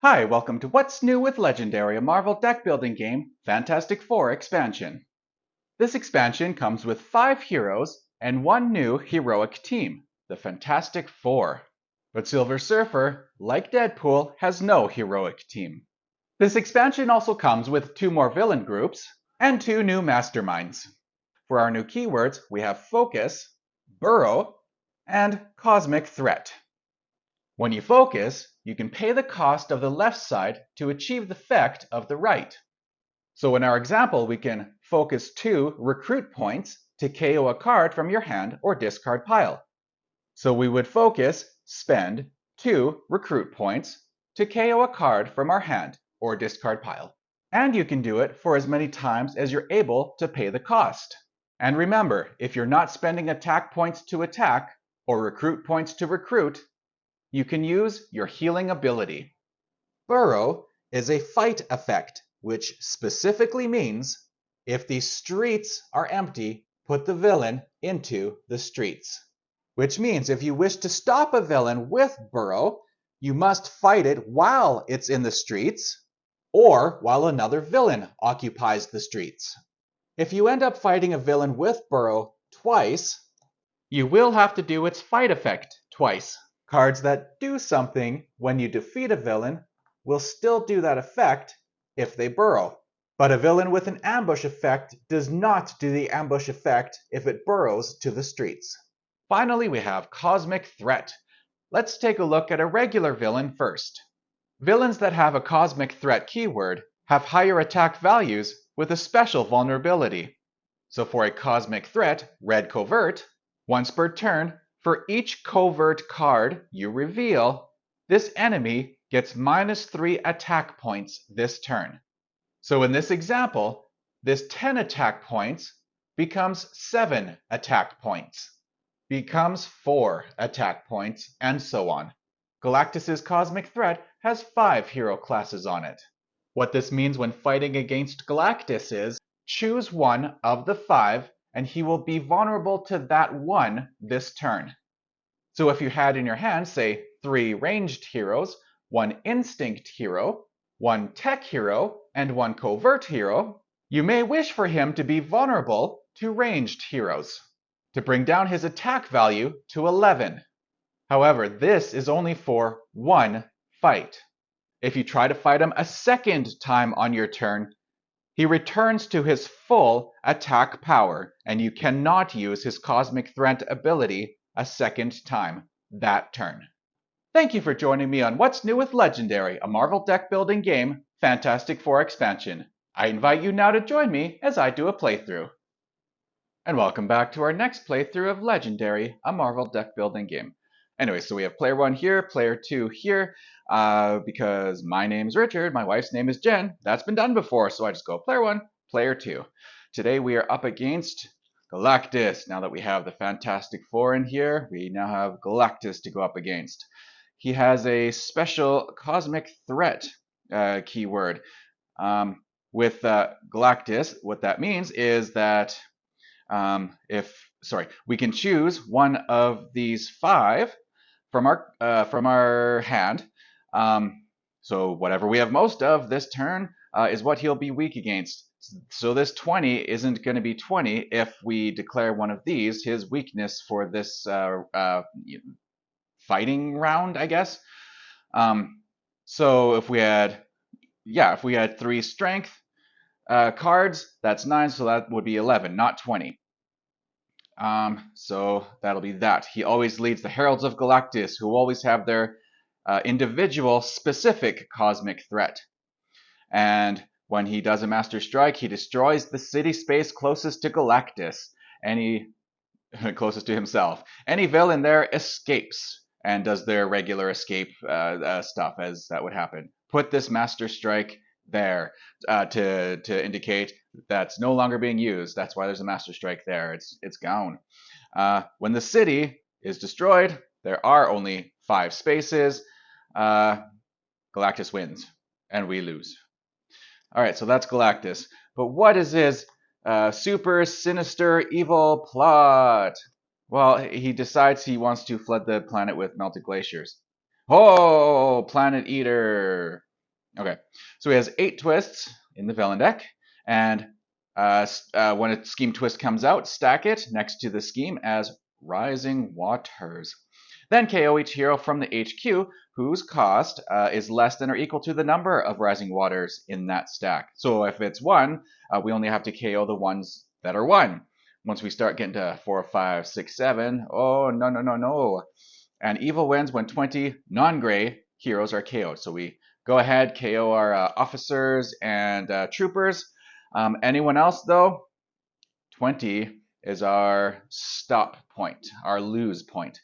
Hi, welcome to What's New with Legendary, a Marvel deck building game, Fantastic Four expansion. This expansion comes with 5 heroes and 1 new heroic team, the Fantastic Four. But Silver Surfer, like Deadpool, has no heroic team. This expansion also comes with 2 more villain groups and 2 new masterminds. For our new keywords, we have Focus, Burrow, and Cosmic Threat. When you focus, you can pay the cost of the left side to achieve the effect of the right. So in our example, we can focus 2 recruit points to KO a card from your hand or discard pile. So we would focus, spend 2 recruit points to KO a card from our hand or discard pile. And you can do it for as many times as you're able to pay the cost. And remember, if you're not spending attack points to attack or recruit points to recruit, you can use your healing ability. Burrow is a fight effect, which specifically means if the streets are empty, put the villain into the streets. Which means if you wish to stop a villain with Burrow, you must fight it while it's in the streets or while another villain occupies the streets. If you end up fighting a villain with Burrow twice, you will have to do its fight effect twice. Cards that do something when you defeat a villain will still do that effect if they burrow. But a villain with an ambush effect does not do the ambush effect if it burrows to the streets. Finally, we have Cosmic Threat. Let's take a look at a regular villain first. Villains that have a Cosmic Threat keyword have higher attack values with a special vulnerability. So for a Cosmic Threat, red covert, once per turn, for each covert card you reveal, this enemy gets -3 attack points this turn. So in this example, this 10 attack points becomes 7 attack points, becomes 4 attack points, and so on. Galactus's Cosmic Threat has 5 hero classes on it. What this means when fighting against Galactus is, choose one of the 5 and he will be vulnerable to that one this turn. So if you had in your hand, say, 3 ranged heroes, 1 instinct hero, 1 tech hero, and 1 covert hero, you may wish for him to be vulnerable to ranged heroes, to bring down his attack value to 11. However, this is only for 1 fight. If you try to fight him a second time on your turn, he returns to his full attack power, and you cannot use his Cosmic Threat ability a second time that turn. Thank you for joining me on What's New with Legendary, a Marvel deck building game, Fantastic Four expansion. I invite you now to join me as I do a playthrough. And welcome back to our next playthrough of Legendary, a Marvel deck building game. Anyway, so we have player 1 here, player 2 here. Because my name's Richard, my wife's name is Jen. That's been done before, so I just go player 1, player 2. Today we are up against Galactus. Now that we have the Fantastic Four in here, we now have Galactus to go up against. He has a special Cosmic Threat keyword. With Galactus, what that means is that we can choose one of these 5 from our hand. So whatever we have most of this turn is what he'll be weak against. So this 20 isn't going to be 20 if we declare one of these his weakness for this fighting round, I guess. So if we had 3 strength cards, that's 9, so that would be 11, not 20. So that'll be that. He always leads the Heralds of Galactus, who always have their individual specific Cosmic Threat. And when he does a Master Strike, he destroys the city space closest to Galactus, closest to himself. Any villain there escapes and does their regular escape stuff, as that would happen. Put this Master Strike there to indicate that's no longer being used. That's why there's a Master Strike there. It's gone. When the city is destroyed, there are only 5 spaces. Galactus wins, and we lose. All right, so that's Galactus. But what is his super sinister evil plot? Well, he decides he wants to flood the planet with melted glaciers. Oh, Planet Eater! Okay, so he has 8 twists in the villain deck, and when a scheme twist comes out, stack it next to the scheme as Rising Waters. Then KO each hero from the HQ whose cost is less than or equal to the number of Rising Waters in that stack. So if it's 1, we only have to KO the ones that are 1. Once we start getting to 4, 5, 6, 7, oh, no, no, no, no. And evil wins when 20 non-gray heroes are KO'd. So we go ahead, KO our officers and troopers. Anyone else, though, 20 is our stop point, our lose point.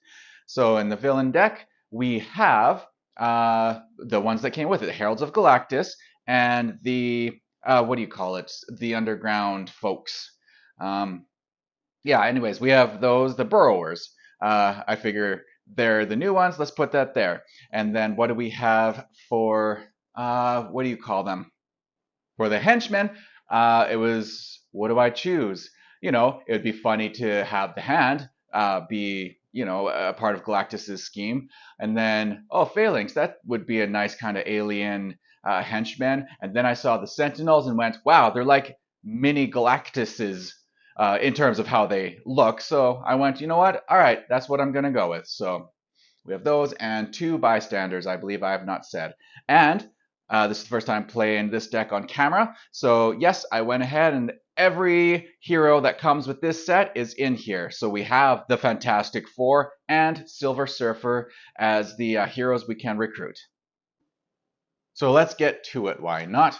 So in the villain deck, we have the ones that came with it, the Heralds of Galactus and the, what do you call it, the underground folks. Yeah, anyways, we have those, the Burrowers. I figure they're the new ones. Let's put that there. And then what do we have for, what do you call them? For the henchmen, it was, what do I choose? You know, it would be funny to have the hand be, you know, a part of Galactus's scheme. And then, oh, Phalanx, that would be a nice kind of alien henchman. And then I saw the Sentinels and went, wow, they're like mini Galactuses in terms of how they look. So I went, you know what? All right, that's what I'm going to go with. So we have those and 2 bystanders, I believe I have not said. And this is the first time playing this deck on camera. So yes, I went ahead and every hero that comes with this set is in here. So we have the Fantastic Four and Silver Surfer as the heroes we can recruit. So let's get to it. Why not?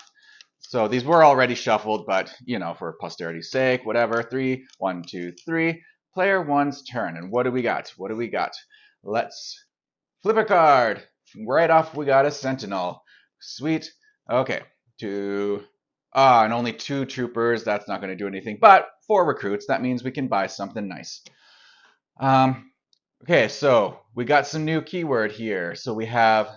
So these were already shuffled, but you know, for posterity's sake, whatever. 3, 1, 2, 3. Player 1's turn. And what do we got? What do we got? Let's flip a card. Right off, we got a Sentinel. Sweet. Okay. 2. And only 2 troopers. That's not going to do anything. But 4 recruits. That means we can buy something nice. Okay, so we got some new keyword here. So we have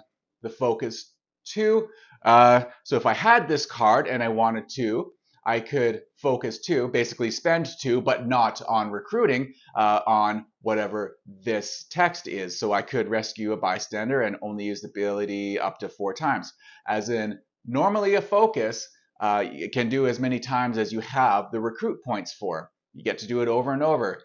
the focus 2. So if I had this card and I wanted to, I could focus 2, basically spend 2, but not on recruiting, on whatever this text is. So I could rescue a bystander and only use the ability up to 4 times. As in, normally a focus it can do as many times as you have the recruit points for. You get to do it over and over.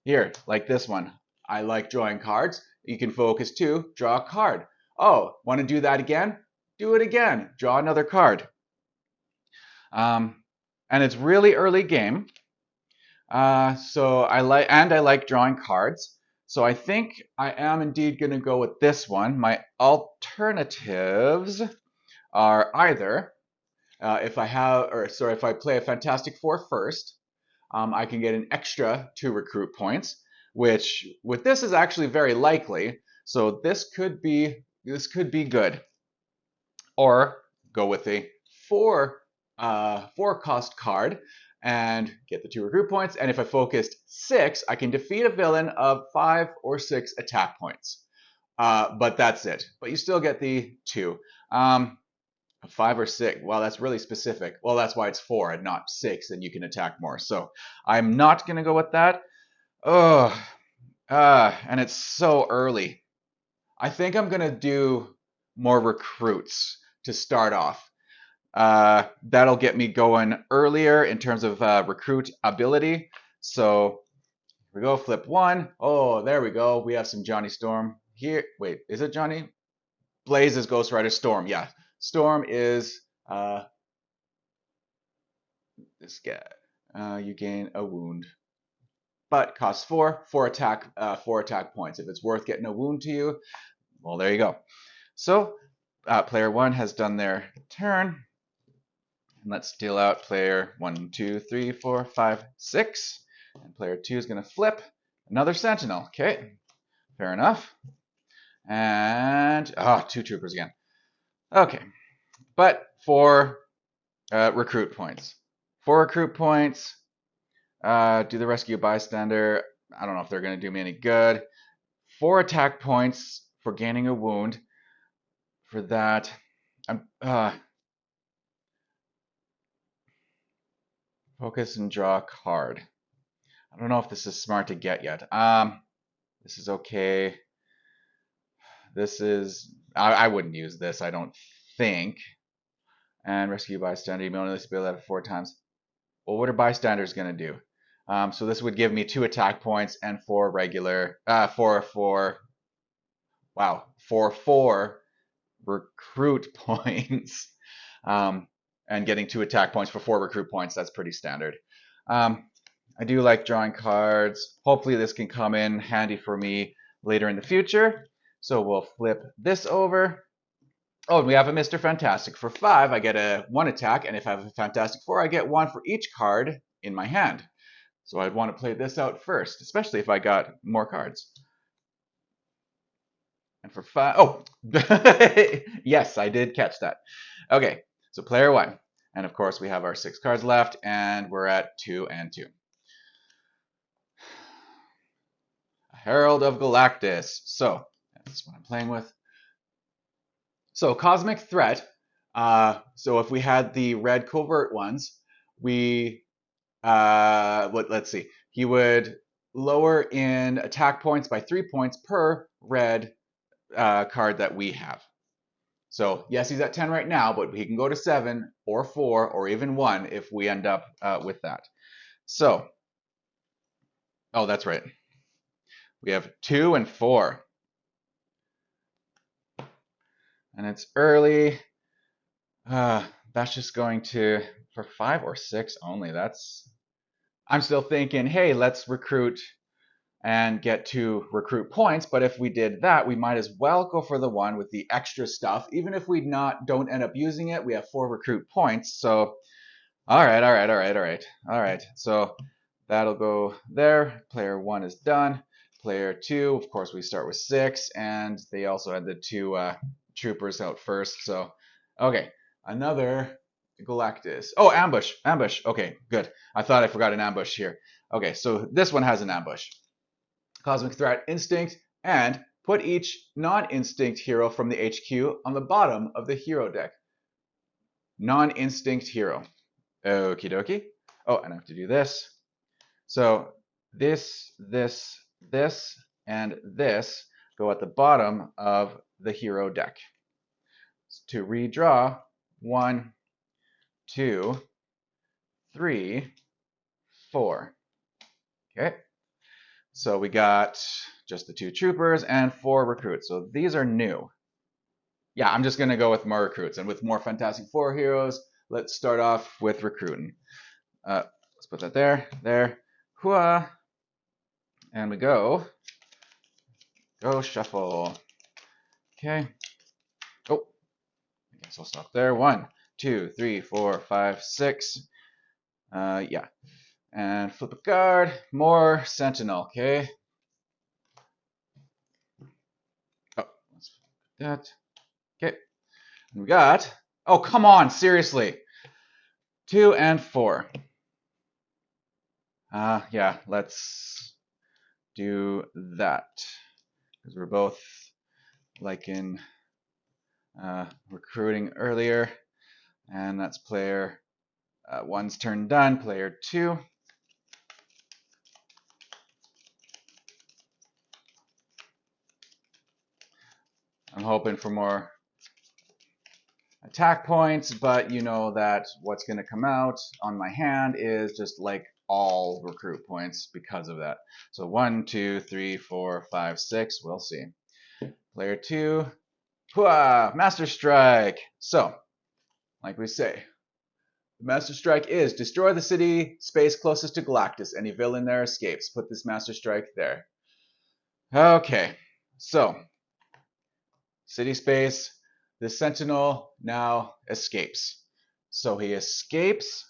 Here, like this one. I like drawing cards. You can focus 2, draw a card. Oh, want to do that again? Do it again. Draw another card. And it's really early game. So I like drawing cards. So I think I am indeed going to go with this one. My alternatives are either if I play a Fantastic Four first, I can get an extra 2 recruit points, which with this is actually very likely. So this could be good. Or go with a 4 cost card and get the 2 recruit points. And if I focused 6, I can defeat a villain of 5 or 6 attack points. But that's it. But you still get the 2. 5 or 6. Well, that's really specific. Well, that's why it's 4 and not 6, and you can attack more. So I'm not going to go with that. Oh, and it's so early. I think I'm going to do more recruits to start off. That'll get me going earlier in terms of recruit ability. So here we go, flip 1. Oh, there we go. We have some Johnny Storm here. Wait, is it Johnny? Blaze is Ghost Rider Storm. Yeah, Storm is this guy. You gain a wound, but costs 4 attack points. If it's worth getting a wound to you, well, there you go. So player 1 has done their turn. And let's deal out player 1, 2, 3, 4, 5, 6. And player 2 is going to flip another Sentinel. Okay, fair enough. And 2 troopers again. Okay, but 4 recruit points. 4 recruit points. Do the rescue bystander. I don't know if they're going to do me any good. 4 attack points for gaining a wound. For that, focus and draw a card. I don't know if this is smart to get yet. This is okay. This is I wouldn't use this. I don't think. And rescue bystander, you may only be able to 4 times. Well, what are bystanders going to do? So this would give me 2 attack points and 4 regular, wow, 4 recruit points. And getting 2 attack points for 4 recruit points, that's pretty standard. I do like drawing cards. Hopefully this can come in handy for me later in the future. So we'll flip this over. Oh, and we have a Mr. Fantastic. For 5, I get 1 attack, and if I have a Fantastic 4, I get 1 for each card in my hand. So I'd want to play this out first, especially if I got more cards. And for 5, oh, yes, I did catch that. Okay, so player 1. And of course, we have our 6 cards left, and we're at 2 and 2. Herald of Galactus. So that's what I'm playing with. So Cosmic Threat. So if we had the red covert ones, let's see. He would lower in attack points by 3 points per red card that we have. So yes, he's at 10 right now, but he can go to 7 or 4 or even 1 if we end up with that. So, oh, that's right. We have 2 and 4. And it's early. That's just going to, for 5 or 6 only, I'm still thinking, hey, let's recruit and get 2 recruit points. But if we did that, we might as well go for the one with the extra stuff. Even if we don't end up using it, we have 4 recruit points. So, all right. So that'll go there. Player 1 is done. Player 2, of course, we start with 6, and they also had the 2 troopers out first. So, okay, another Galactus. Oh, ambush. Okay, good. I thought I forgot an ambush here. Okay, so this one has an ambush. Cosmic Threat, Instinct, and put each non-instinct hero from the HQ on the bottom of the hero deck. Non-instinct hero. Okie dokie. Oh, and I have to do this. So this, and this go at the bottom of the hero deck. To redraw, 1, 2, 3, 4. Okay. So we got just the 2 troopers and 4 recruits. So these are new. Yeah, I'm just going to go with more recruits. And with more Fantastic Four heroes, let's start off with recruiting. Let's put that there. Hooah. And we go shuffle. Okay. Oh, I guess I'll stop there. 1, 2, 3, 4, 5, 6. Yeah. And flip a card. More Sentinel. Okay. Oh, let's put that. Okay. And we got. Oh, come on. Seriously. 2 and 4. Yeah. Let's do that. Because we're both liking recruiting earlier. And that's player 1's turn done. Player 2. I'm hoping for more attack points, but you know that what's going to come out on my hand is just like all recruit points because of that. So 1, 2, 3, 4, 5, 6. We'll see. Player 2. Hooah! Master Strike. So, like we say, the Master Strike is destroy the city space closest to Galactus. Any villain there escapes. Put this Master Strike there. Okay. So, city space. The Sentinel now escapes. So he escapes.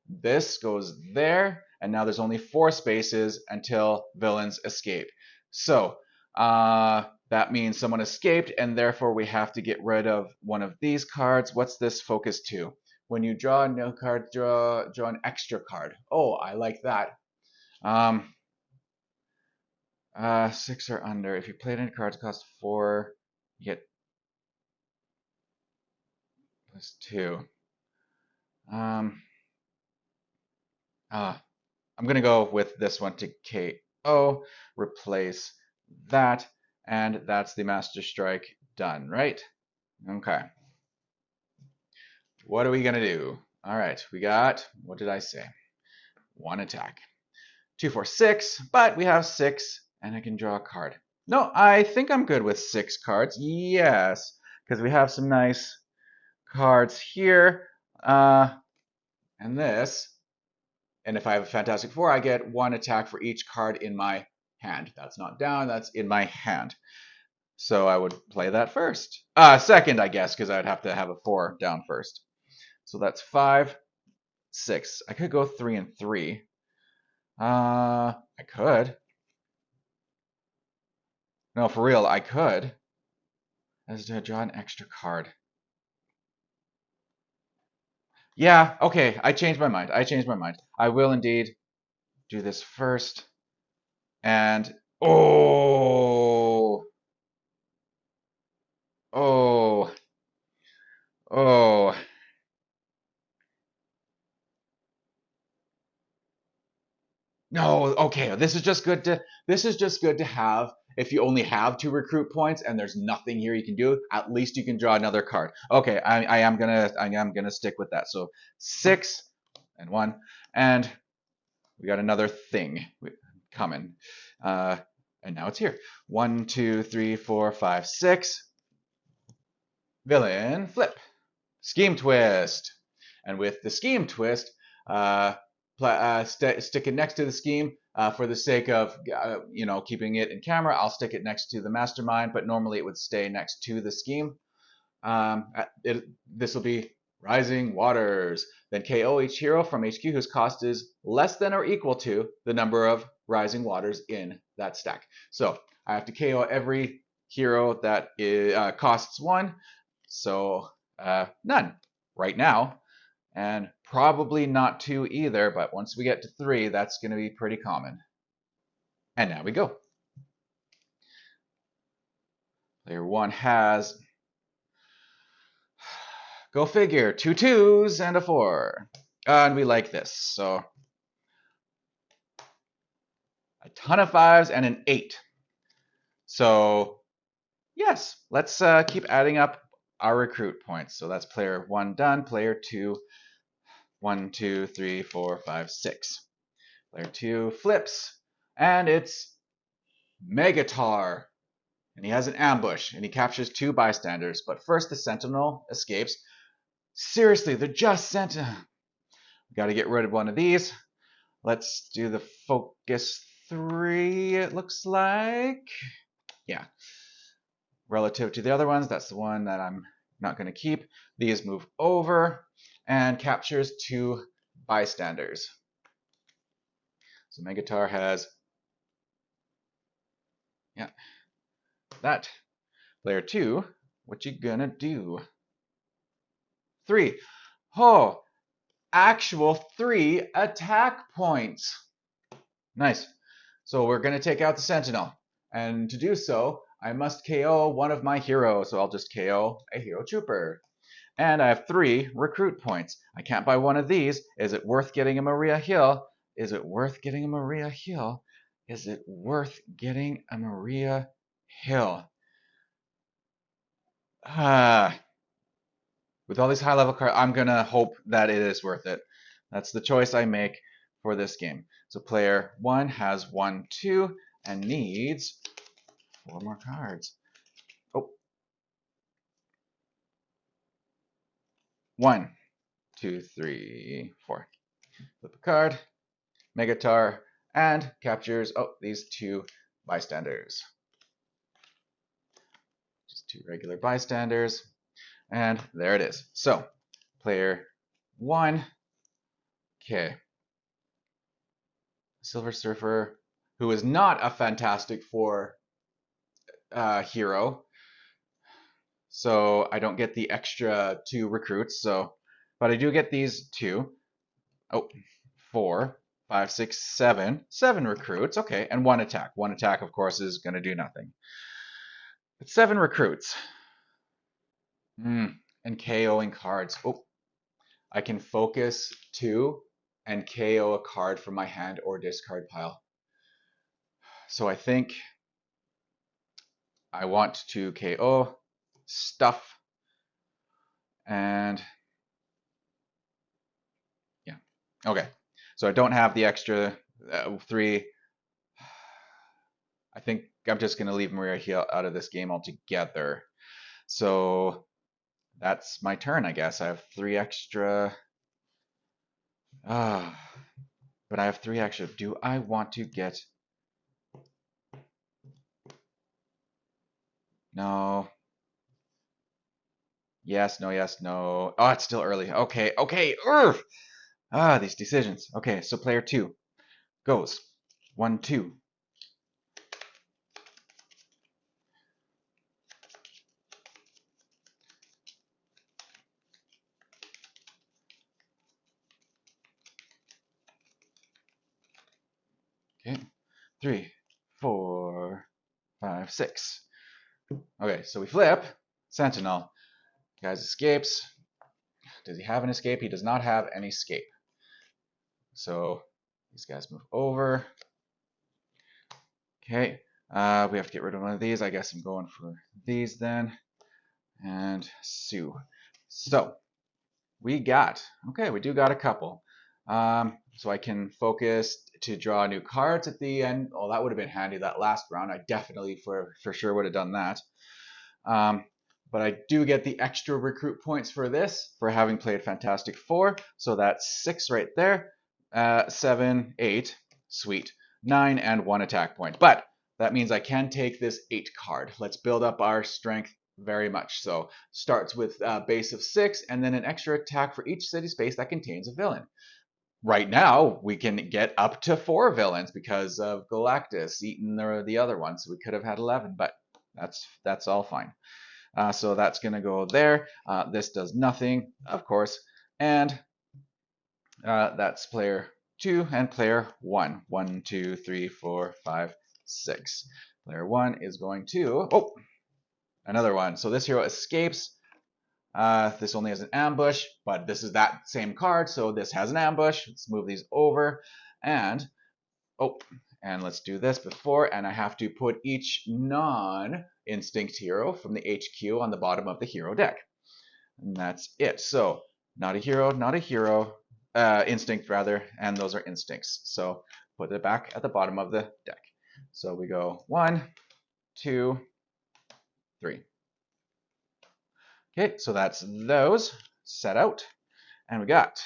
This goes there. And now there's only 4 spaces until villains escape. So that means someone escaped, and therefore we have to get rid of one of these cards. What's this focus to? When you draw a no card, draw an extra card. Oh, I like that. 6 or under. If you played any cards cost 4, you get +2. I'm going to go with this one to KO, replace that, and that's the Master Strike done, right? Okay. What are we gonna do? All right, we got, what did I say? 1 attack. 2, 4, 6, but we have 6, and I can draw a card. No, I think I'm good with 6 cards. Yes, because we have some nice cards here, and this. And if I have a Fantastic Four, I get 1 attack for each card in my hand. That's not down, that's in my hand. So I would play that first. Second, I guess, because I'd have to have a 4 down first. So that's 5, 6. I could go 3 and 3. I could. No, for real, I could. As to draw an extra card. Yeah, okay, I changed my mind. I will indeed do this first. And oh, oh, oh. No, okay, this is just good to have. If you only have 2 recruit points and there's nothing here you can do, at least you can draw another card. Okay, I am gonna stick with that. So 6 and 1, and we got another thing coming. And now it's here. 1, 2, 3, 4, 5, 6. Villain flip. Scheme twist. And with the scheme twist, stick it next to the scheme for the sake of keeping it in camera. I'll stick it next to the mastermind, but normally it would stay next to the scheme. This will be Rising Waters. Then KO each hero from HQ whose cost is less than or equal to the number of Rising Waters in that stack. So I have to KO every hero that costs 1. So none right now. And probably not 2 either, but once we get to 3, that's going to be pretty common. And now we go. Player 1 has, go figure, 2 2s and a 4. And we like this, so a ton of 5s and an 8. So yes, let's keep adding up our recruit points. So that's player 1 done, player 2, 1, 2, 3, 4, 5, 6. Player 2 flips, and it's Megatar. And he has an ambush, and he captures 2 bystanders. But first, the Sentinel escapes. Seriously, they're just Sentinel. Got to get rid of one of these. Let's do the focus 3, it looks like. Yeah. Relative to the other ones, that's the one that I'm not going to keep. These move over and captures 2 bystanders. So Megatar has, yeah, that. Player 2, what you gonna do? 3. Oh, actual 3 attack points. Nice. So we're gonna take out the Sentinel. And to do so, I must KO one of my heroes. So I'll just KO a hero trooper. And I have 3 recruit points. I can't buy one of these. Is it worth getting a Maria Hill? Is it worth getting a Maria Hill? Is it worth getting a Maria Hill? With all these high level cards, I'm gonna hope that it is worth it. That's the choice I make for this game. So player 1 has 1, 2, and needs 4 more cards. Oh. 1, 2, 3, 4. Flip a card, Megatar, and captures, these 2 bystanders. Just 2 regular bystanders. And there it is. So, player 1, okay. Silver Surfer, who is not a Fantastic Four hero, so I don't get the extra 2 recruits. So, but I do get these 2. 4, 5, 6, 7. 7 recruits. Okay, and 1 attack. 1 attack, of course, is going to do nothing. But 7 recruits. And KOing cards. I can focus 2 and KO a card from my hand or discard pile. So I think I want to KO stuff, and Okay, so I don't have the extra 3. I think I'm just going to leave Maria here out of this game altogether. So that's my turn, I guess. I have 3 extra. Ah, but I have 3 extra. Do I want to get... No. Yes, no, yes, no. Oh, it's still early. Okay, okay. Urgh! Ah, these decisions. Okay, so player 2 goes. 1, 2. Okay, 3, 4, 5, 6. Okay, so we flip. Sentinel. Guys escapes. Does he have an escape? He does not have an escape. So these guys move over. Okay, we have to get rid of one of these. I guess I'm going for these then. And Sue. So we do got a couple. So I can focus to draw new cards at the end. Oh, that would have been handy that last round. I definitely for sure would have done that. But I do get the extra recruit points for this for having played Fantastic Four. So that's 6 right there. 7, 8, sweet. 9 and 1 attack point. But that means I can take this 8 card. Let's build up our strength very much. So starts with a base of 6 and then an extra attack for each city space that contains a villain. Right now, we can get up to 4 villains because of Galactus eating the other one. So we could have had 11, but that's all fine. So that's going to go there. This does nothing, of course. And that's player 2 and player 1. 1, 2, 3, 4, 5, 6. Player 1 is going to... Oh! Another one. So this hero escapes. This only has an ambush, but this is that same card, so this has an ambush. Let's move these over. And... Oh! And let's do this before, and I have to put each non-instinct hero from the HQ on the bottom of the hero deck. And that's it. So, not a hero, instinct rather, and those are instincts. So, put it back at the bottom of the deck. So we go 1, 2, 3. Okay, so that's those set out. And we got,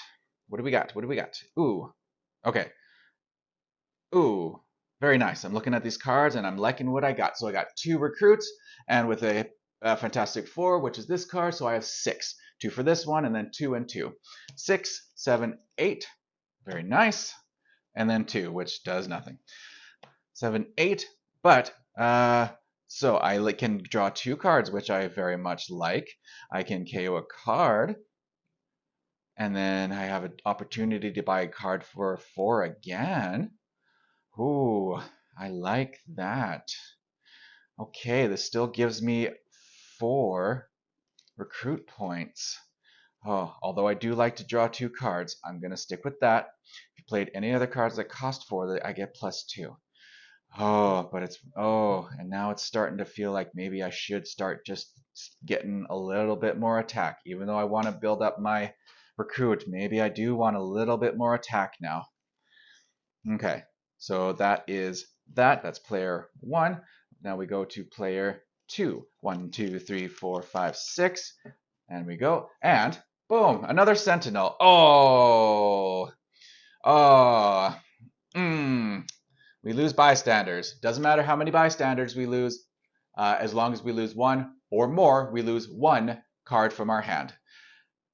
what do we got? What do we got? Ooh, okay. Ooh, very nice. I'm looking at these cards and I'm liking what I got. So I got 2 recruits and with a Fantastic Four, which is this card, so I have 6. 2 for this one and then 2 and 2. 6, 7, 8. Very nice. And then 2, which does nothing. 7, 8. But, so I can draw 2 cards, which I very much like. I can KO a card. And then I have an opportunity to buy a card for 4 again. Ooh, I like that. Okay, this still gives me 4 recruit points. Oh, although I do like to draw 2 cards, I'm going to stick with that. If you played any other cards that cost 4, I get +2. Oh, but and now it's starting to feel like maybe I should start just getting a little bit more attack. Even though I want to build up my recruit, maybe I do want a little bit more attack now. Okay, so that is that. That's player 1. Now we go to player 2. 1, 2, 3, 4, 5, 6. And we go. And boom, another sentinel. Oh. Oh. We lose bystanders. Doesn't matter how many bystanders we lose. As long as we lose 1 or more, we lose 1 card from our hand.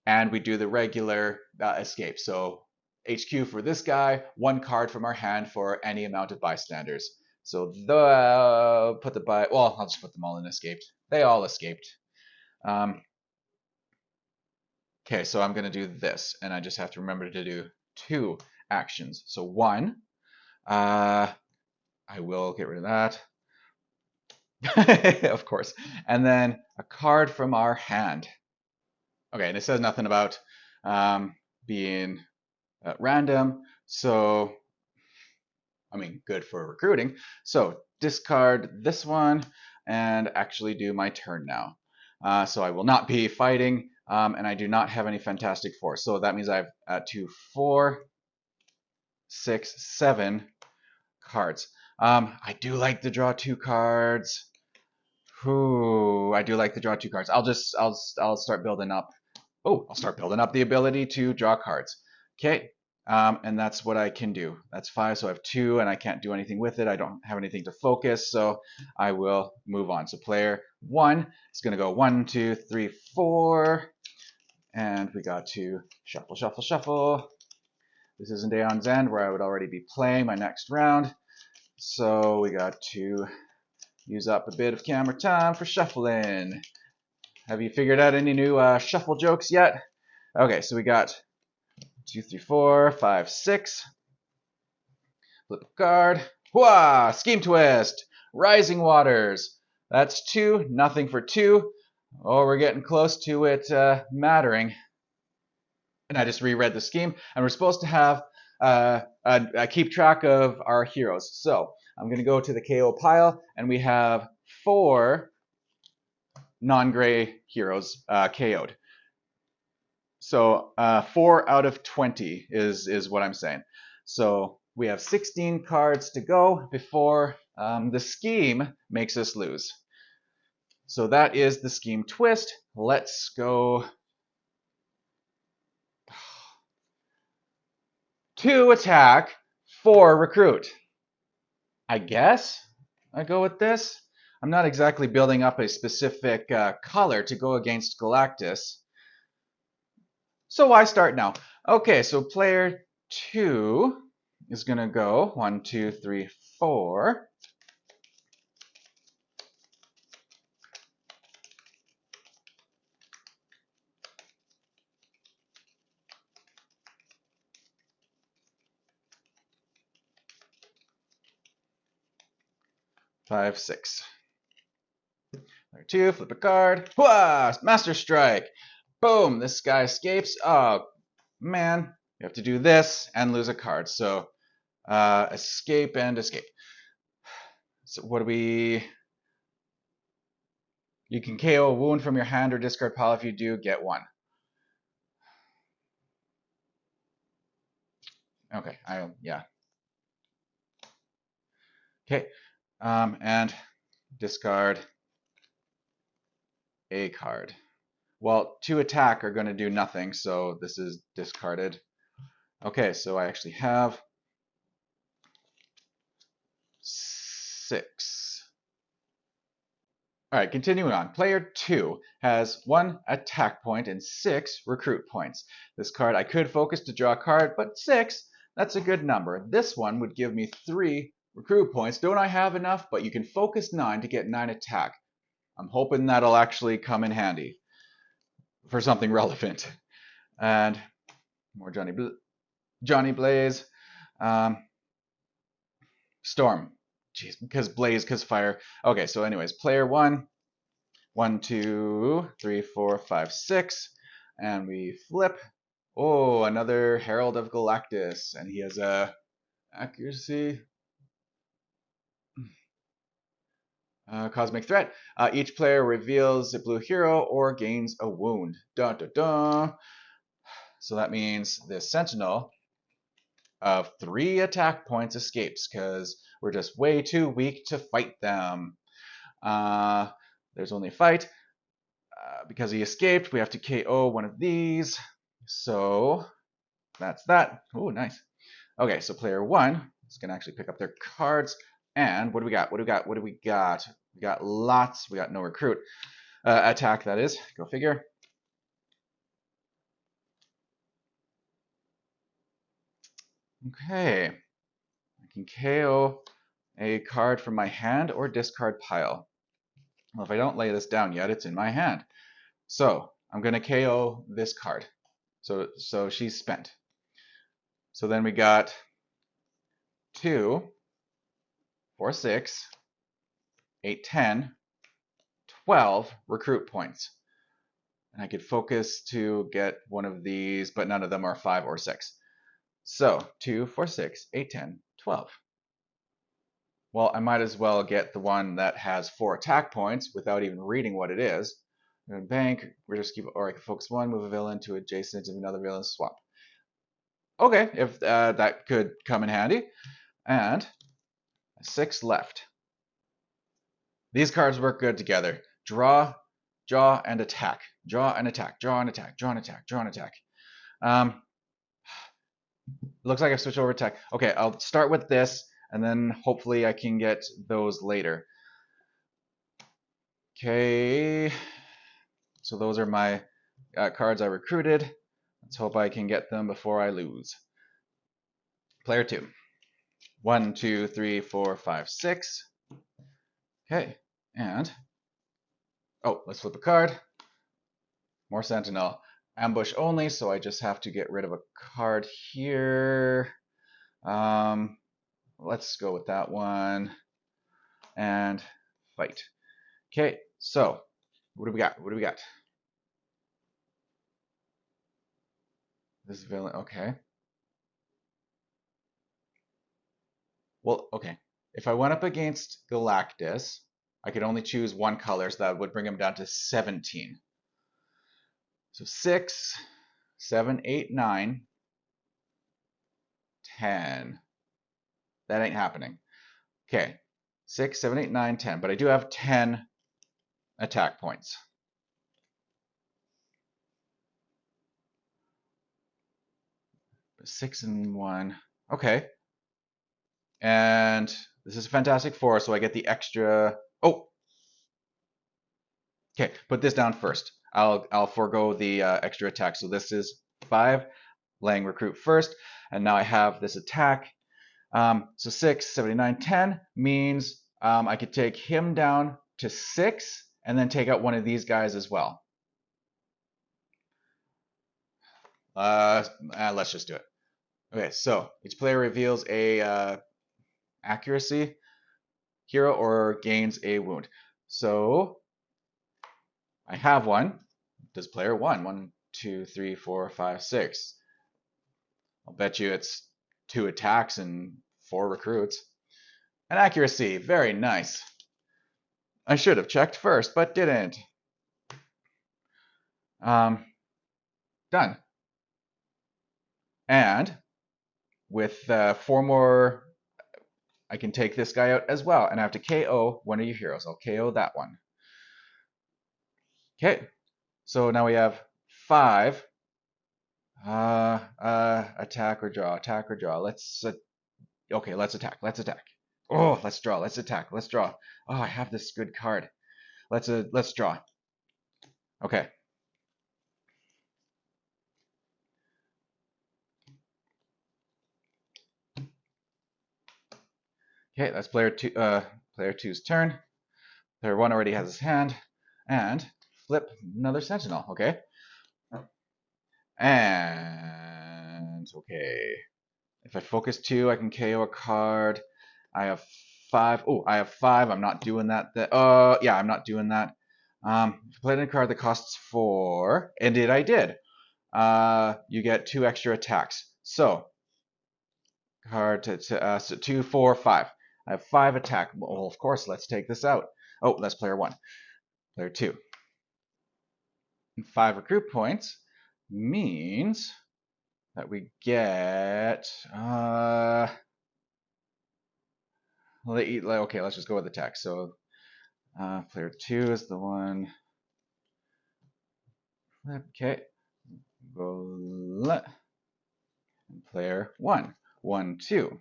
And we do the regular escape. So HQ for this guy, 1 card from our hand for any amount of bystanders. So I'll just put them all in escaped. They all escaped. Okay, so I'm going to do this, and I just have to remember to do 2 actions. So 1, I will get rid of that. Of course. And then a card from our hand. Okay, and it says nothing about being random, so I mean, good for recruiting. So discard this one and actually do my turn now. So I will not be fighting, and I do not have any Fantastic Four. So that means I have 2, 4. 6, 7 cards. I do like to draw 2 cards. Ooh, I do like to draw 2 cards. I'll start building up. Oh, I'll start building up the ability to draw cards. Okay, and that's what I can do. That's 5, so I have 2, and I can't do anything with it. I don't have anything to focus, so I will move on. So player 1 is going to go 1, 2, 3, 4, and we got to shuffle, shuffle, shuffle. This isn't Aeon's End, where I would already be playing my next round. So we got to use up a bit of camera time for shuffling. Have you figured out any new shuffle jokes yet? Okay, so we got 2, 3, 4, 5, 6. Flip a card. Hooah! Scheme twist. Rising Waters. That's 2. Nothing for 2. Oh, we're getting close to it mattering. And I just reread the scheme, and we're supposed to have keep track of our heroes. So I'm going to go to the KO pile, and we have 4 non-gray heroes KO'd. So 4 out of 20 is what I'm saying. So we have 16 cards to go before the scheme makes us lose. So that is the scheme twist. Let's go. 2 attack, 4 recruit. I guess I go with this. I'm not exactly building up a specific color to go against Galactus. So why start now? Okay, so player 2 is going to go 1, 2, 3, 4. Five, 6. Player 2, flip a card. Hooah! Master Strike. Boom! This guy escapes. Oh, man. You have to do this and lose a card. So escape and escape. So what do we... You can KO a wound from your hand or discard pile. If you do, get 1. Okay, yeah. Okay, and discard a card. Well, 2 attack are going to do nothing, so this is discarded. Okay, so I actually have 6. All right, continuing on. Player 2 has 1 attack point and 6 recruit points. This card, I could focus to draw a card, but 6, that's a good number. This one would give me 3 recruit points. Don't I have enough? But you can focus 9 to get 9 attack. I'm hoping that'll actually come in handy for something relevant. And more Johnny Blaze. Storm. Jeez, because Blaze, because fire. Okay, so anyways, player 1. 1, 2, 3, 4, 5, 6. And we flip. Oh, another Herald of Galactus. And he has a accuracy. Cosmic threat. Each player reveals a blue hero or gains a wound. Dun, dun, dun. So that means the Sentinel of 3 attack points escapes because we're just way too weak to fight them. There's only a fight. Because he escaped, we have to KO one of these. So that's that. Oh, nice. Okay, so player 1 is going to actually pick up their cards. And what do we got? What do we got? What do we got? We got lots. We got no recruit. Attack, that is. Go figure. Okay. I can KO a card from my hand or discard pile. Well, if I don't lay this down yet, it's in my hand. So I'm going to KO this card. So she's spent. So then we got 2, 4, 6, 8, 10, 12 recruit points. And I could focus to get one of these, but none of them are 5 or 6. So 2, 4, 6, 8, 10, 12. Well, I might as well get the one that has 4 attack points without even reading what it is. And bank, we're just keep, or I can focus 1, move a villain to adjacent of another villain, swap. Okay, if that could come in handy. And 6 left. These cards work good together. Draw, draw, and attack. Draw and attack. Draw and attack. Draw and attack. Draw and attack. Looks like I've switched over to attack. Okay, I'll start with this, and then hopefully I can get those later. Okay, so those are my cards I recruited. Let's hope I can get them before I lose. Player 2. 1, 2, 3, 4, 5, 6. Okay, and oh, let's flip a card. More Sentinel. Ambush only, so I just have to get rid of a card here. Let's go with that one. And fight. Okay, so what do we got? What do we got? This villain, okay. Well, okay. If I went up against Galactus, I could only choose one color, so that would bring him down to 17. So 6, 7, 8, 9, 10. That ain't happening. Okay, 6, 7, 8, 9, 10. But I do have 10 attack points. Six and 1. Okay. And this is Fantastic Four, so I get the extra. Oh. Okay, put this down first. I'll forego the extra attack. So this is 5, laying recruit first, and now I have this attack. So 6, 7, 9, 10 means I could take him down to 6 and then take out one of these guys as well. Let's just do it. Okay, so each player reveals a accuracy hero or gains a wound. So I have one. Does player 1? 1, 2, 3, 4, 5, 6. I'll bet you it's 2 attacks and 4 recruits. An accuracy, very nice. I should have checked first, but didn't. Done. And with 4 more, I can take this guy out as well, and I have to KO one of your heroes. I'll KO that one. Okay, so now we have 5. Attack or draw, attack or draw. Let's okay, let's attack. Let's attack. Oh, let's draw. Let's attack. Let's draw. Oh, I have this good card. Let's draw. Okay. Okay, that's player 2. Player 2's turn. Player 1 already has his hand, and flip another Sentinel. Okay. And okay. If I focus 2, I can KO a card. I have 5. Oh, I have 5. I'm not doing that. Yeah, I'm not doing that. If you play a card that costs 4, and I did. You get 2 extra attacks. So, card so 2, 4, 5. I have 5 attack. Well, of course, let's take this out. Oh, that's player 1. Player 2. And 5 recruit points means that we get okay, let's just go with attack. So player 2 is the one. Okay. Go player 1. 1, 2.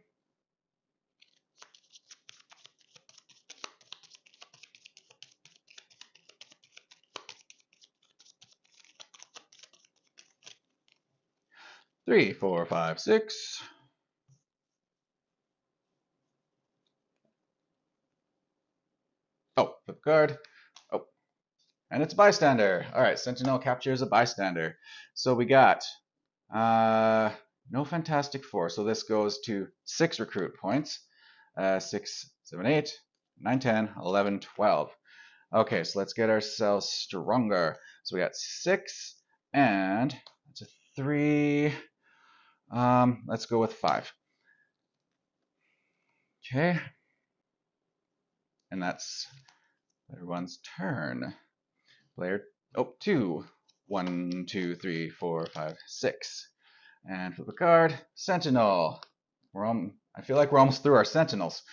Three, 4, 5, 6. Oh, flip card. Oh, and it's a bystander. All right, Sentinel captures a bystander. So we got no Fantastic Four. So this goes to 6 recruit points. 6, 7, 8, 9, 10, 11, 12. Okay, so let's get ourselves stronger. So we got 6, and that's a 3. Let's go with 5. Okay, and that's player 1's turn. Player 2. 1, 2, 3, 4, 5, 6. And flip a card. Sentinel. I feel like we're almost through our Sentinels.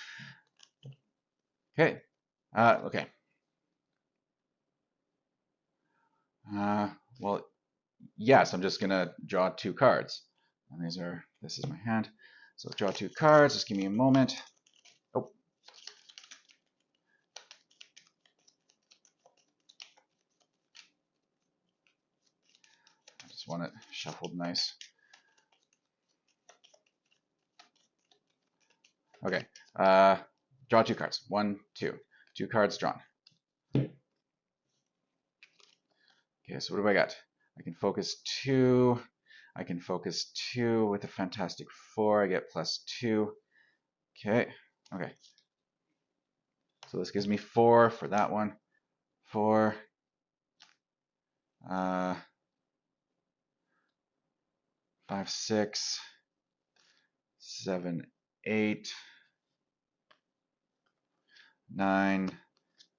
Okay. Okay. Well, yes, I'm just gonna draw 2 cards. And this is my hand. So draw 2 cards. Just give me a moment. Oh. I just want it shuffled nice. Okay. Draw 2 cards. 1, 2. 2 cards drawn. Okay, so what do I got? I can focus 2. I can focus 2 with a Fantastic 4. I get +2. Okay. Okay. So this gives me 4 for that one. 4. 5, 6, 7, 8, 9,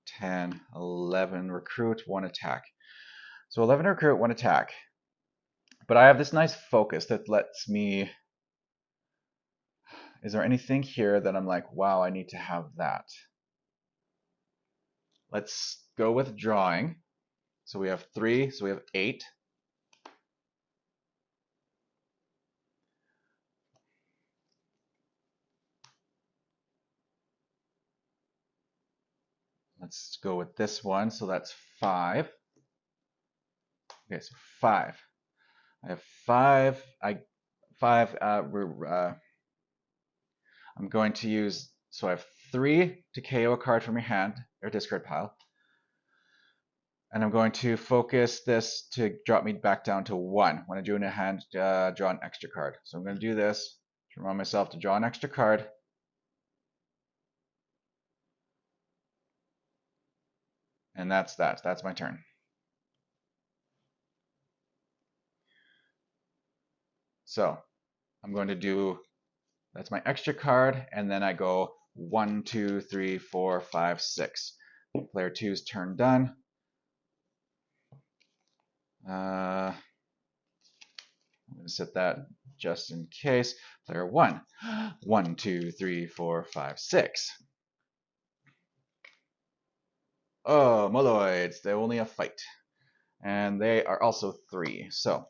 10, 11. Recruit, 1 attack. So 11 recruit, 1 attack. But I have this nice focus that lets me... Is there anything here that I'm like, wow, I need to have that? Let's go with drawing. So we have 3, so we have 8. Let's go with this one, so that's 5. Okay, so 5. I have 5. I'm going to use, so I have 3 to KO a card from your hand, or discard pile. And I'm going to focus this to drop me back down to 1. When I do in a hand, draw an extra card. So I'm going to do this to remind myself to draw an extra card. And that's that. That's my turn. So I'm going to do, that's my extra card, and then I go 1, 2, 3, 4, 5, 6. Player 2's turn done. I'm going to set that just in case. Player 1. 1, 2, 3, 4, 5, 6. Oh, Moloids. They only have fight. And they are also 3. So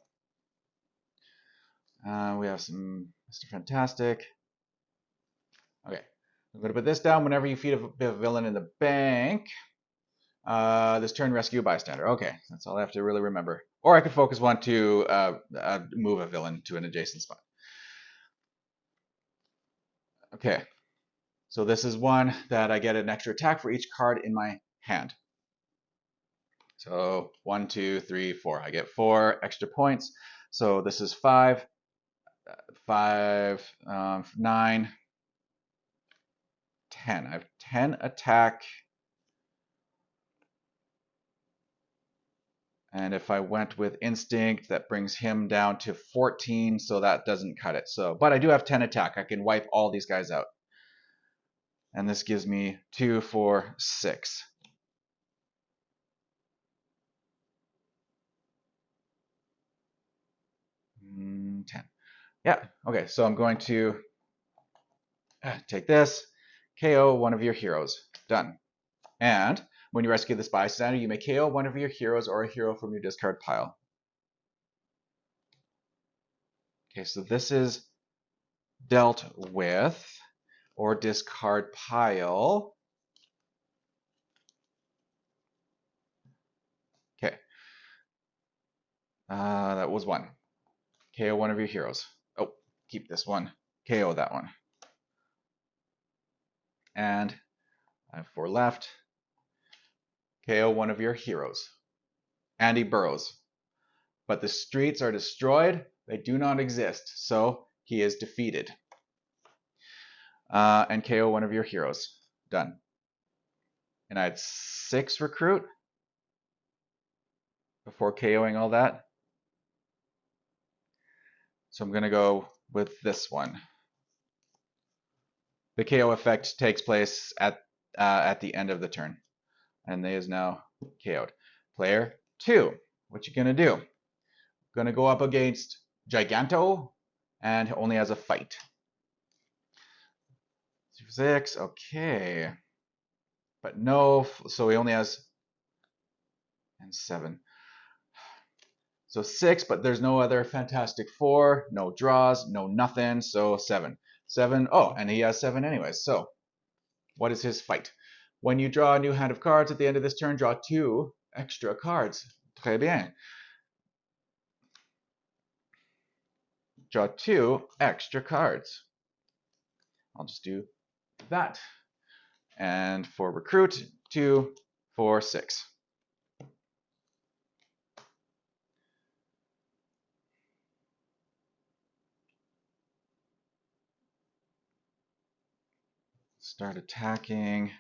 we have some Mr. Fantastic. Okay. I'm going to put this down. Whenever you feed a villain in the bank, this turn rescue a bystander. Okay, that's all I have to really remember. Or I could focus 1 to move a villain to an adjacent spot. Okay, so this is one that I get an extra attack for each card in my hand. So 1, 2, 3, 4. I get 4 extra points. So this is 5, 9, 10. I have 10 attack. And if I went with instinct, that brings him down to 14, so that doesn't cut it. So, but I do have 10 attack. I can wipe all these guys out. And this gives me 2, 4, 6. Mm, 10. Yeah, okay, so I'm going to take this, KO one of your heroes. Done. And when you rescue this bystander, you may KO one of your heroes or a hero from your discard pile. Okay, so this is dealt with, or discard pile. Okay. That was 1. KO one of your heroes. Oh, keep this one. KO that one. And I have 4 left. KO one of your heroes. Andy Burrows. But the streets are destroyed. They do not exist. So he is defeated. And KO one of your heroes. Done. And I had 6 recruit before KOing all that. So I'm going to go with this one. The KO effect takes place at the end of the turn. And they is now KO'd. Player 2. What you going to do? Going to go up against Giganto, and only has a fight. 6, okay. But no, so he only has, and 7. So 6, but there's no other Fantastic Four, no draws, no nothing, so 7. 7, oh, and he has 7 anyways, so what is his fight? When you draw a new hand of cards at the end of this turn, draw 2 extra cards. Très bien. Draw 2 extra cards. I'll just do that. And for recruit, 2, 4, 6. Start attacking.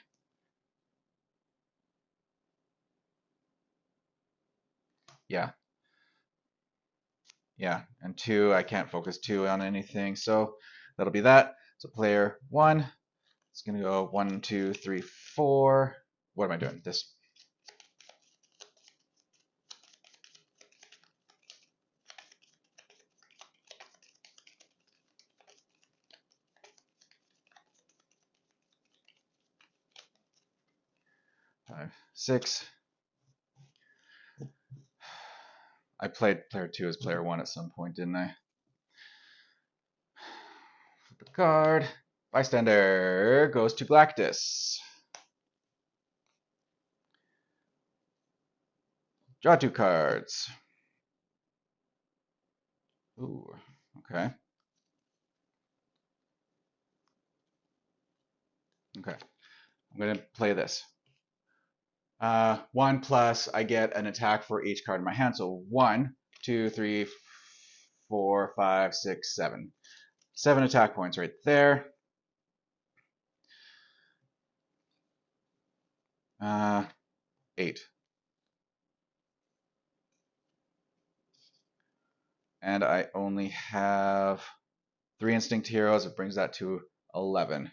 Yeah. Yeah, and 2, I can't focus 2 on anything, so that'll be that. So player 1, it's going to go 1, 2, 3, 4. What am I doing? This. Five, 6. I played player 2 as player 1 at some point, didn't I? Flip a card. Bystander goes to Galactus. Draw 2 cards. Ooh, okay. Okay. I'm going to play this. 1 plus, I get an attack for each card in my hand. So 1, 2, 3, 4, 5, 6, 7. 7 attack points right there. 8. And I only have 3 instinct heroes. It brings that to 11.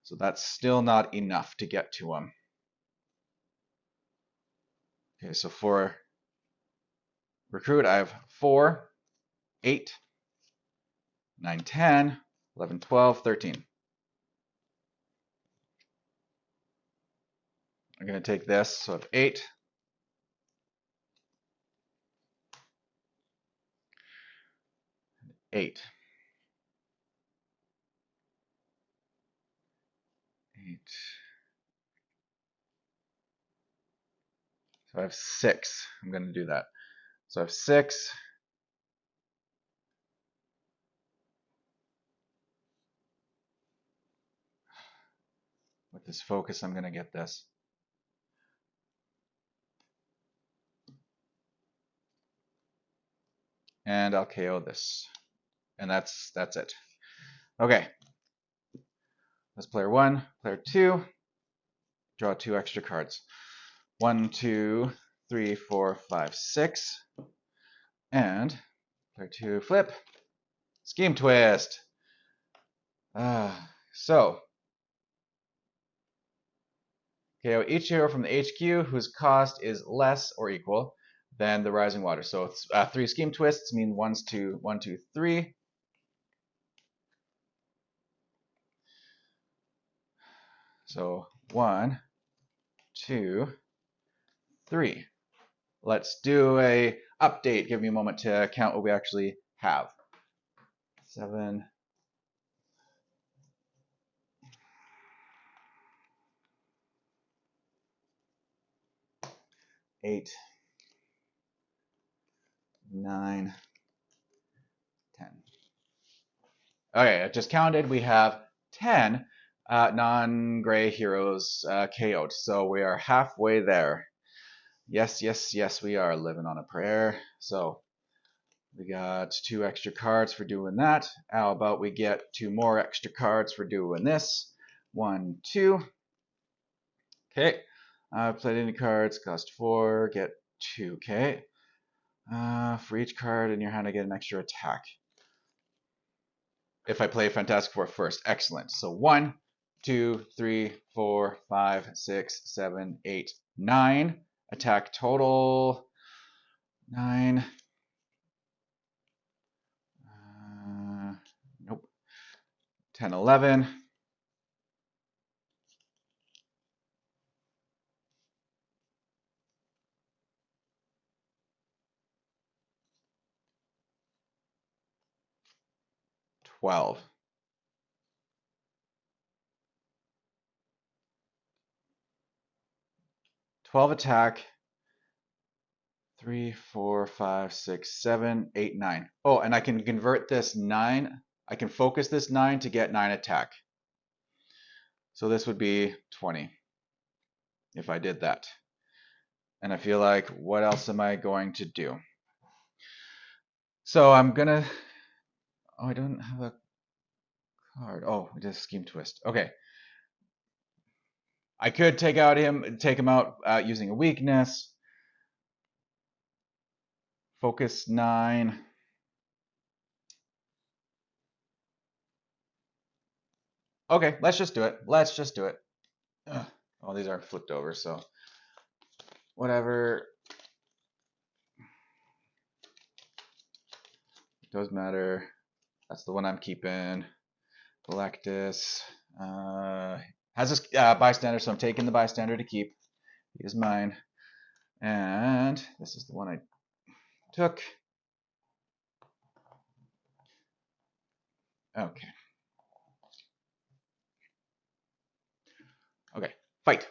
So that's still not enough to get to him. Okay, so for recruit, I have 4, 8, 9, 10, 11, 12, 13. I'm going to take this, so I have 8. 8. 8. So I have 6. I'm going to do that. So I have 6. With this focus, I'm going to get this. And I'll KO this. And that's it. Okay. That's player 1. Player 2. Draw 2 extra cards. 1, 2, 3, 4, 5, 6. And player 2, flip. Scheme twist. So KO each hero from the HQ whose cost is less or equal than the Rising Water. So it's 3 scheme twists mean 1, 2, 3. So 1, 2, 3. Let's do a update. Give me a moment to count what we actually have. 7. 8, 9, 10. Okay, I just counted. We have 10 non-gray heroes KO'd. So we are halfway there. Yes, yes, yes, we are living on a prayer. So we got 2 extra cards for doing that. How about we get 2 more extra cards for doing this? 1, 2. Okay. Played any cards, cost 4, get 2. Okay. For each card in your hand, I get an extra attack. If I play Fantastic Four first, excellent. So 1, 2, 3, 4, 5, 6, 7, 8, 9. Attack total 9. 10, 11. $12. 12 attack. 3, 4, 5, 6, 7, 8, 9. Oh, and I can convert this 9. I can focus this 9 to get 9 attack. So this would be 20 if I did that. And I feel like, what else am I going to do? So I'm gonna. Oh, I don't have a card. Oh, I just scheme twist. Okay. I could take him out using a weakness. Focus 9. Okay, let's just do it. Let's just do it. Ugh. Oh, these aren't flipped over, so whatever. It does matter. That's the one I'm keeping. Galactus has this bystander, so I'm taking the bystander to keep. He is mine. And this is the one I took. Okay. Okay, fight.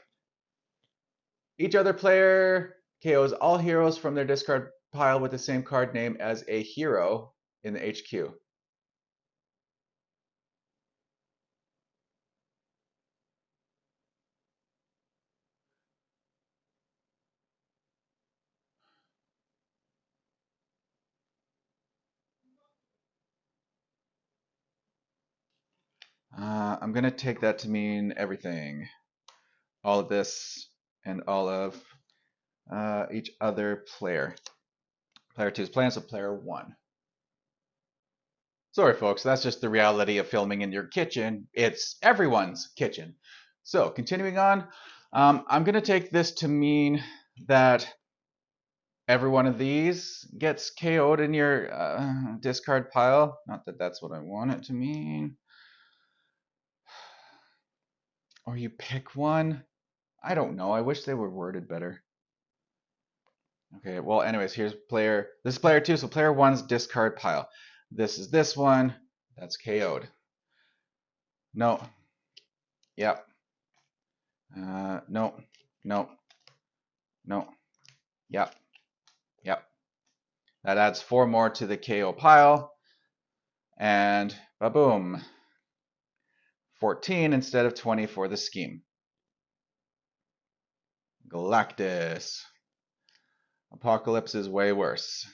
Each other player KOs all heroes from their discard pile with the same card name as a hero in the HQ. I'm going to take that to mean everything. All of this and all of each other player. Player 2 is playing, so player 1. Sorry, folks, that's just the reality of filming in your kitchen. It's everyone's kitchen. So, continuing on, I'm going to take this to mean that every one of these gets KO'd in your discard pile. Not that that's what I want it to mean. Or you pick one. I don't know. I wish they were worded better. Okay, well, anyways, here's player. This is player 2, so player 1's discard pile. This is this one. That's KO'd. No. Yep. No. No. No. Yep. Yep. That adds 4 more to the KO pile. And ba-boom. 14 instead of 20 for the scheme. Galactus. Apocalypse is way worse.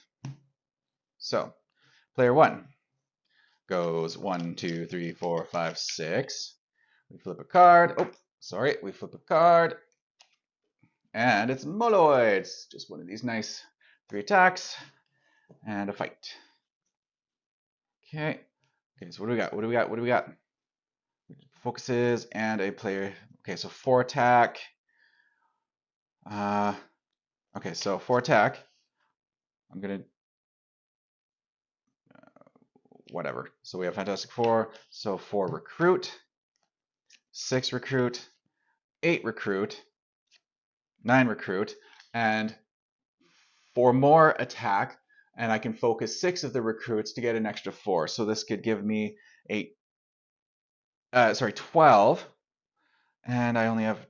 So, player 1 goes 1, 2, 3, 4, 5, 6. We flip a card. Oh, sorry. We flip a card. And it's Moloids. Just one of these nice 3 attacks. And a fight. Okay. Okay, so what do we got? What do we got? What do we got? Focuses and a player. Okay, so 4 attack. Okay, so 4 attack. I'm gonna whatever. So we have Fantastic Four. So 4 recruit, 6 recruit, 8 recruit, 9 recruit, and 4 more attack. And I can focus 6 of the recruits to get an extra 4. So this could give me 12. And I only have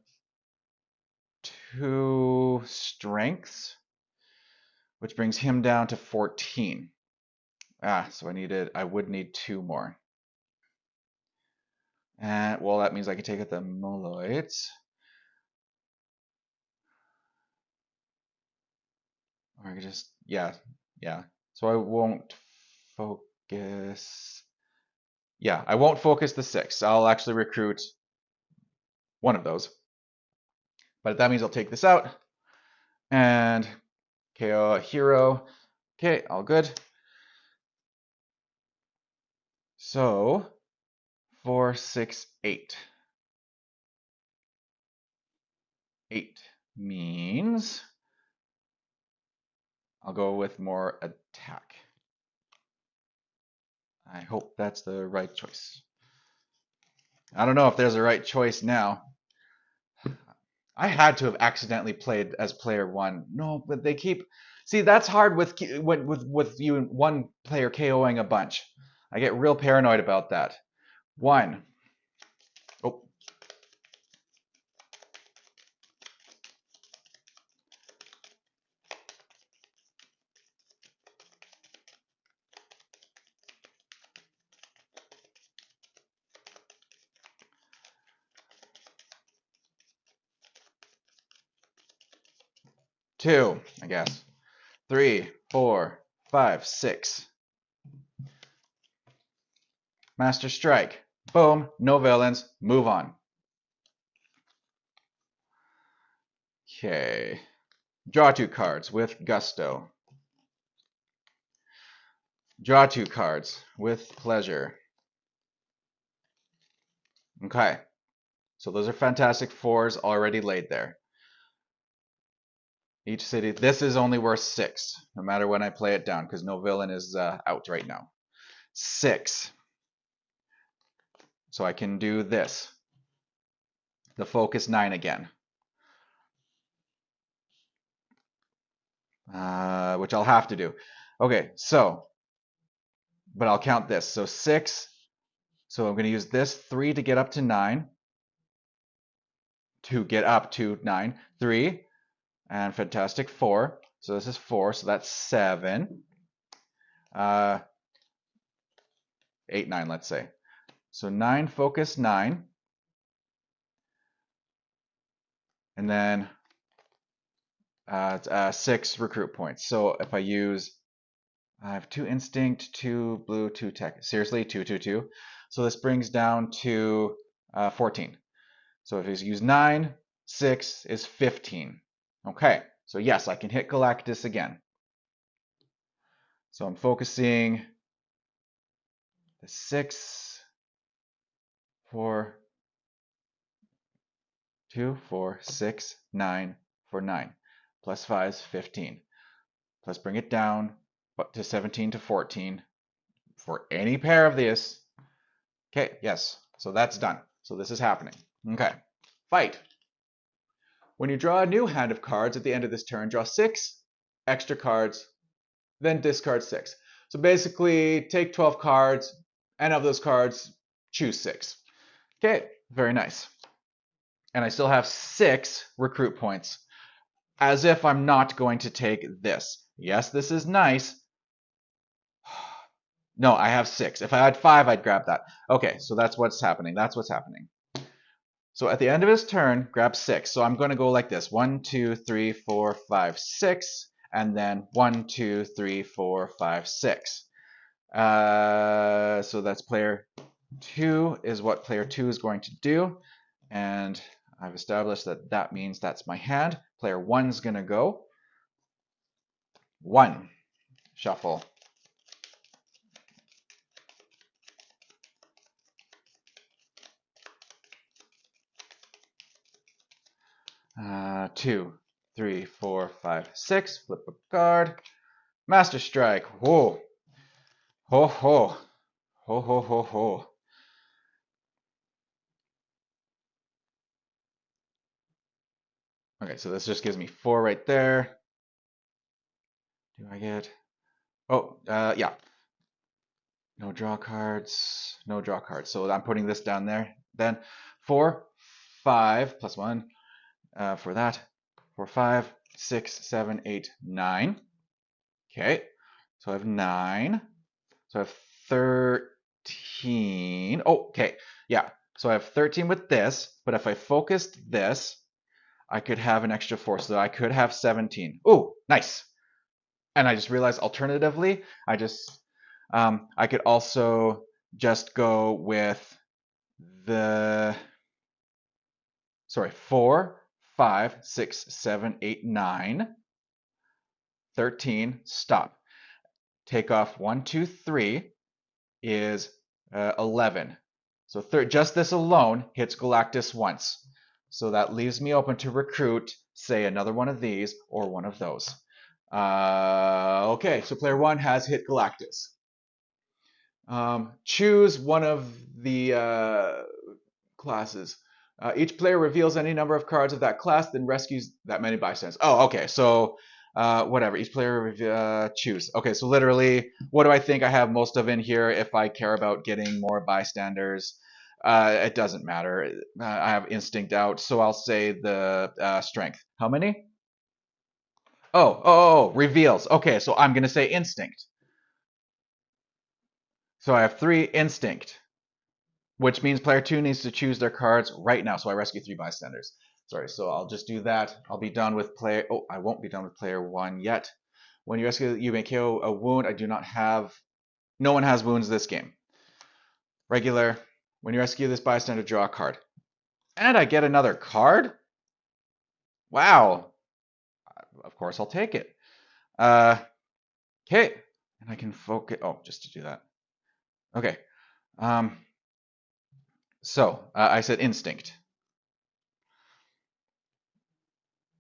2 strengths, which brings him down to 14. So I would need 2 more. And well, that means I can take out the Moloids. Or I could just, yeah. So I won't focus. Yeah, I won't focus the 6. I'll actually recruit one of those. But that means I'll take this out and KO a hero. Okay, all good. So 4, 6, 8. 8 means I'll go with more attack. I hope that's the right choice. I don't know if there's a right choice now. I had to have accidentally played as player one. No, but they keep. See, that's hard with you one player KOing a bunch. I get real paranoid about that. One. Oh. Two, I guess. 3, 4, 5, 6. Master Strike. Boom. No villains. Move on. Okay. Draw 2 cards with gusto. Draw 2 cards with pleasure. Okay. So those are Fantastic Fours already laid there. Each city. This is only worth 6, no matter when I play it down, because no villain is out right now. 6. So I can do this. The focus 9 again. Which I'll have to do. Okay, so, but I'll count this. So 6. So I'm going to use this 3 to get up to 9. To get up to 9. 3. And Fantastic 4. So this is 4. So that's 7. 8, 9, let's say. So 9, focus 9. And then 6 recruit points. So if I use, I have 2 instinct, 2 blue, 2 tech. Seriously, 2, 2, 2. So this brings down to 14. So if I use 9, 6 is 15. Okay, so yes, I can hit Galactus again. So I'm focusing the 6, 4, 2, 4, 6, 9 for 9. Plus 5 is 15. Let's bring it down to 17 to 14 for any pair of these. Okay, yes, so that's done. So this is happening. Okay, fight. When you draw a new hand of cards at the end of this turn, draw 6 extra cards, then discard 6. So basically, take 12 cards, and of those cards, choose 6. Okay, very nice. And I still have 6 recruit points, as if I'm not going to take this. Yes, this is nice. No, I have 6. If I had 5, I'd grab that. Okay, so that's what's happening. That's what's happening. So at the end of his turn, grab 6. So I'm going to go like this. 1, 2, 3, 4, 5, 6. And then 1, 2, 3, 4, 5, 6. So that's player 2 is what player 2 is going to do. And I've established that that means that's my hand. Player 1 is going to go. 1. Shuffle. 2, 3, 4, 5, 6. Flip a card. Master Strike. Whoa. Ho ho. Ho ho ho ho. Okay, so this just gives me 4 right there. Do I get... Oh, yeah. No draw cards. No draw cards. So I'm putting this down there. Then 4, 5, plus 1 for that. 4, 5, 6, 7, 8, 9. Okay, so I have 9. So I have 13. Oh, okay, yeah. So I have 13 with this, but if I focused this, I could have an extra 4, so I could have 17. Ooh, nice. And I just realized alternatively, I could also just go with the, 4, 5, 6, 7, 8, 9, 13, stop. Take off 1, 2, 3 is 11. So just this alone hits Galactus once. So that leaves me open to recruit, say, another one of these or one of those. Okay, so player 1 has hit Galactus. Choose one of the classes. Each player reveals any number of cards of that class, then rescues that many bystanders. Oh, okay. So whatever. Each player choose. Okay, so literally, what do I think I have most of in here if I care about getting more bystanders? It doesn't matter. I have instinct out, so I'll say the strength. How many? Oh, reveals. Okay, so I'm going to say instinct. So I have 3 instinct, which means player 2 needs to choose their cards right now. So I rescue 3 bystanders. Sorry, so I'll just do that. I'll be done with player. Oh, I won't be done with player 1 yet. When you rescue, you may KO a wound. I do not have. No one has wounds this game. Regular. When you rescue this bystander, draw a card. And I get another card? Wow. Of course, I'll take it. Okay. And I can focus. Oh, just to do that. Okay. So I said instinct.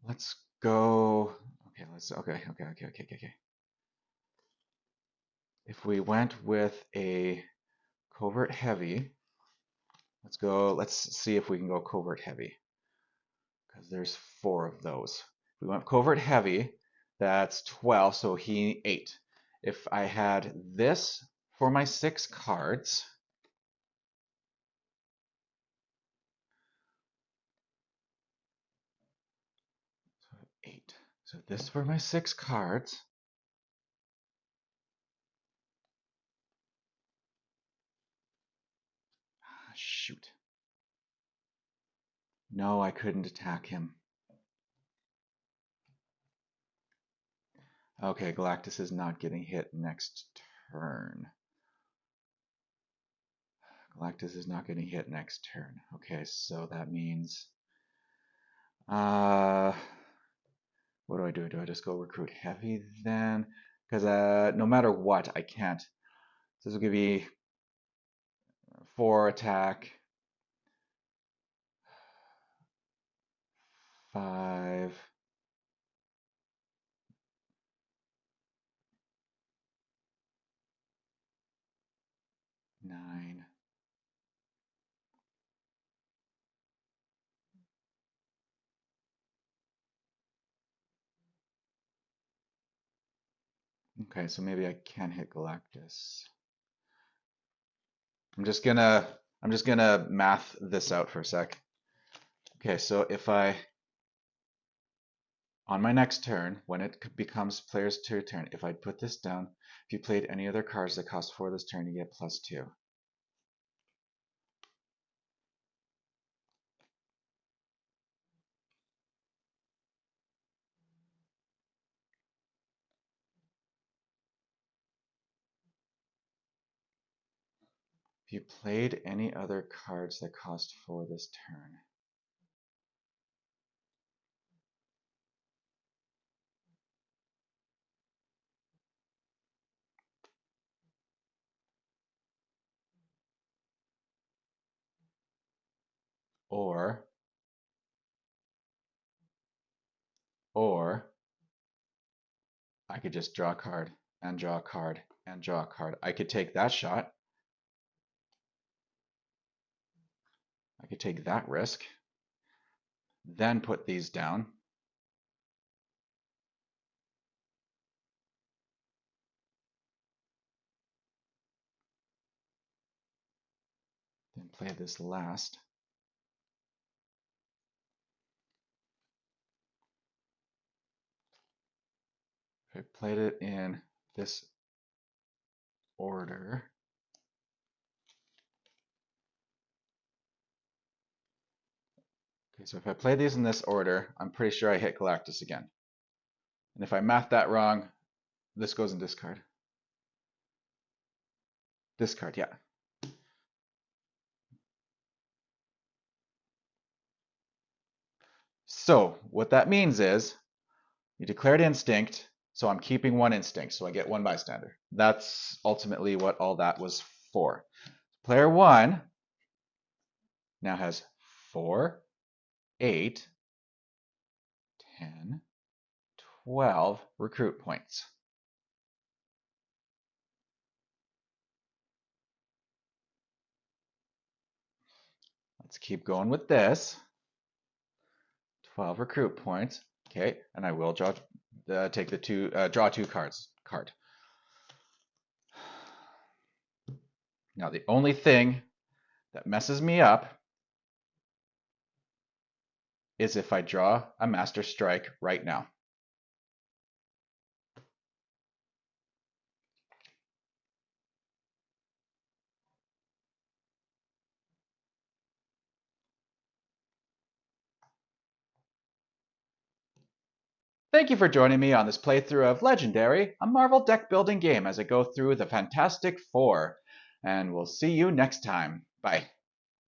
Let's go. Okay, okay. If we went with a covert heavy, let's go. Let's see if we can go covert heavy, because there's 4 of those. If we went covert heavy, that's 12, so he 8. If I had this for my 6 cards, so 8. So this for my 6 cards. Shoot. No, I couldn't attack him. Okay, Galactus is not getting hit next turn. Galactus is not getting hit next turn. Okay, so that means... what do I do? Do I just go recruit heavy then? Because no matter what, I can't. So this will give me 4 attack. 5. 9. Okay, so maybe I can hit Galactus. I'm just gonna math this out for a sec. Okay, so if I, on my next turn, when it becomes player's turn, if I put this down, if you played any other cards that cost 4 this turn, you get +2. If you played any other cards that cost 4 this turn, or I could just draw a card and draw a card and draw a card. I could take that shot. I could take that risk, then put these down. Then play this last. If I played it in this order, okay, so if I play these in this order, I'm pretty sure I hit Galactus again. And if I math that wrong, this goes in discard. Discard, yeah. So what that means is you declared instinct, so I'm keeping 1 instinct, so I get 1 bystander. That's ultimately what all that was for. Player 1 now has 4, 8, 10, 12 recruit points. Let's keep going with this. 12 recruit points. Okay, and I will draw draw two cards. Now the only thing that messes me up is if I draw a Master Strike right now. Thank you for joining me on this playthrough of Legendary, a Marvel deck building game as I go through the Fantastic Four. And we'll see you next time. Bye.